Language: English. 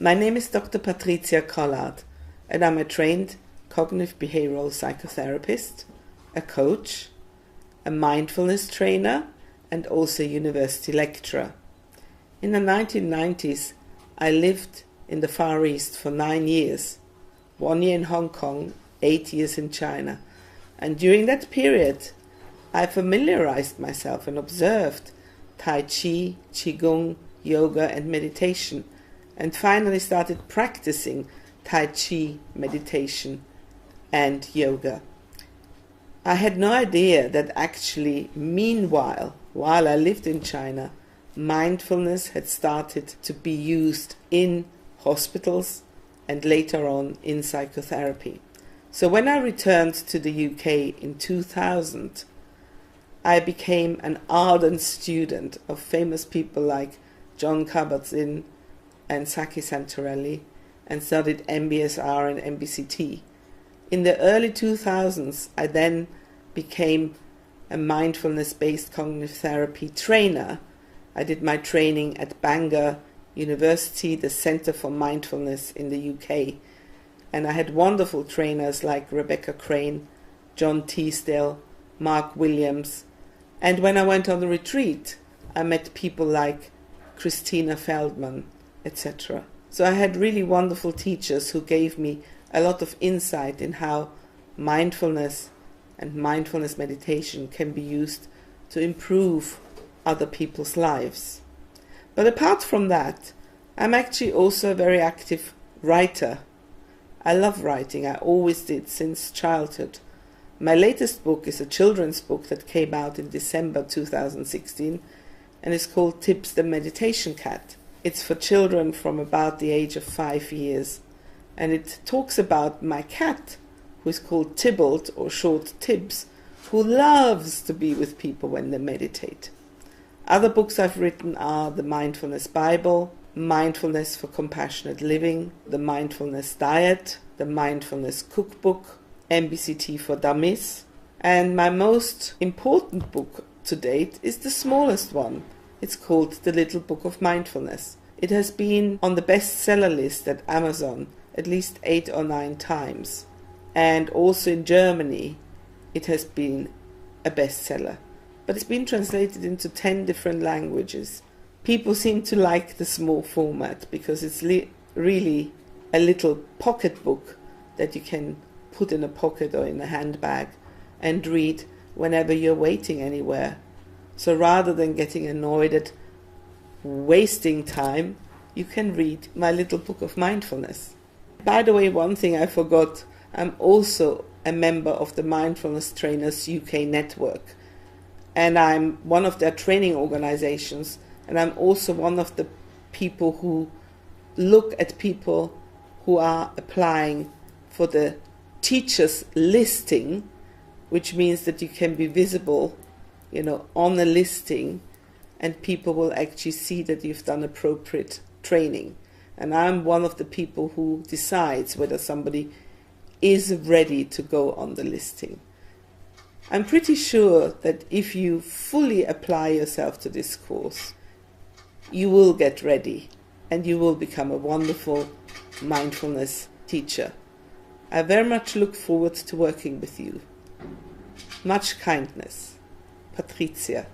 My name is Dr. Patricia Collard, and I'm a trained cognitive-behavioural psychotherapist, a coach, a mindfulness trainer, and also a university lecturer. In the 1990s, I lived in the Far East for 9 years, 1 year in Hong Kong, 8 years in China. And during that period, I familiarized myself and observed Tai Chi, Qigong, yoga and meditation, and finally started practicing Tai Chi, meditation and yoga. I had no idea that actually, meanwhile, while I lived in China, mindfulness had started to be used in hospitals and later on in psychotherapy. So when I returned to the UK in 2000, I became an ardent student of famous people like John Kabat-Zinn and Saki Santorelli, and studied MBSR and MBCT. In the early 2000s, I then became a mindfulness-based cognitive therapy trainer. I did my training at Bangor University, the Centre for Mindfulness in the UK, and I had wonderful trainers like Rebecca Crane, John Teasdale, Mark Williams, and when I went on the retreat, I met people like Christina Feldman, etc. So I had really wonderful teachers who gave me a lot of insight in how mindfulness and mindfulness meditation can be used to improve other people's lives. But apart from that, I'm actually also a very active writer. I love writing. I always did since childhood. My latest book is a children's book that came out in December 2016 and is called Tips the Meditation Cat. It's for children from about the age of 5 years, and it talks about my cat, who is called Tybalt, or short Tibbs, who loves to be with people when they meditate. Other books I've written are The Mindfulness Bible, Mindfulness for Compassionate Living, The Mindfulness Diet, The Mindfulness Cookbook, MBCT for Dummies, and my most important book to date is the smallest one. It's called The Little Book of Mindfulness. It has been on the bestseller list at Amazon at least 8 or 9 times. And also in Germany, it has been a bestseller. But it's been translated into 10 different languages. People seem to like the small format because it's really a little pocket book that you can put in a pocket or in a handbag and read whenever you're waiting anywhere. So rather than getting annoyed at wasting time, you can read my little book of mindfulness. By the way, one thing I forgot, I'm also a member of the Mindfulness Trainers UK network, and I'm one of their training organizations, and I'm also one of the people who look at people who are applying for the teachers listing, which means that you can be visible, on a listing, and people will actually see that you've done appropriate training. And I'm one of the people who decides whether somebody is ready to go on the listing. I'm pretty sure that if you fully apply yourself to this course, you will get ready and you will become a wonderful mindfulness teacher. I very much look forward to working with you. Much kindness. Patricia.